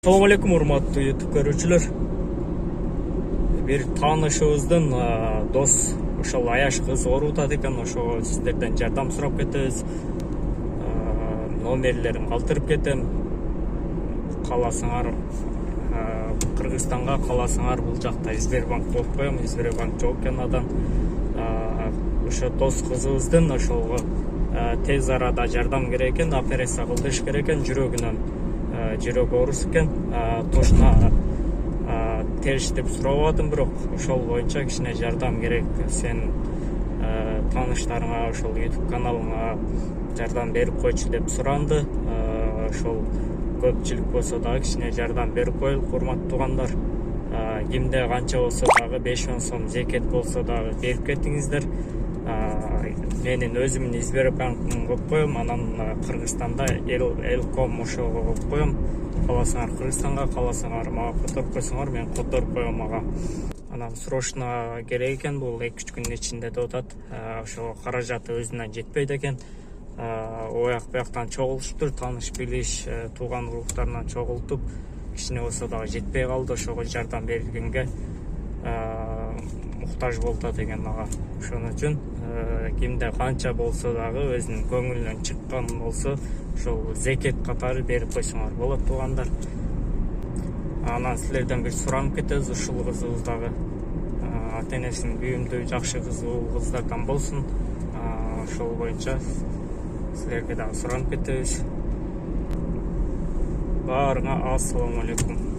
Assalamu алейкум, урматтуу YouTube көрүүчүлөр. Бир таанышыбыздын дос ошол аяш кыз оорутат экен. Ошого сиздерден жардам сурап кетебиз. Номерлерин калтырып кетем. Кааласаңар Кыргызстанга, кааласаңар бул жакта Сбербанк коюп коем. Сбербанк жок экен адан. Ошо дос кызыбыздын ошого тез арада жардам керек экен, операция кылдырыш керек экен, жүрөгү оорус экен. Тошуна териш деп сурабадым, бирок ошол боюнча кичине жардам керек. Сен тааныштарыңа, ошол YouTube каналыңа жардам берип койчу деп суранды. Ошол көпчүлүк болсо дагы кичине жардам берип коелук, урматтуу туугандар. Кимде канча болсо дагы 5-10 сом зекет болсо дагы берип кетиңиздер. Менин өзүмдүн Сбербанкым коюп коем, анан Кыргызстанда Элком ошого коюп коем. Кааласаңар Кыргызстанга, кааласаңар мага которуп койсоңор, мен которуп коем ага. Анан срочно керек экен, бул 2-3 күндүн ичинде деп атат. Ошого каражаты өзүнөн жетпейт экен. Ояк бияктан чогулуштур, тааныш билиш, тууган уруктарынан чогултуп, кичине болсо дагы жетпей калды. Ошого жардам бергенге муктаж болуп атат ага. Ошон үчүн кимде канча болсо дагы өзүнүн көңүлүнөн чыккан болсо ошол зекет катары берип койсоңор болот, туугандар. Анан силерден бир суранып кетебиз, ушул кызыбыз дагы ата энесинин күйүмдүү жакшы кыздардан болсун. Ошол боюнча силерге дагы суранып кетебиз. Баарыңа ассаламу алейкум.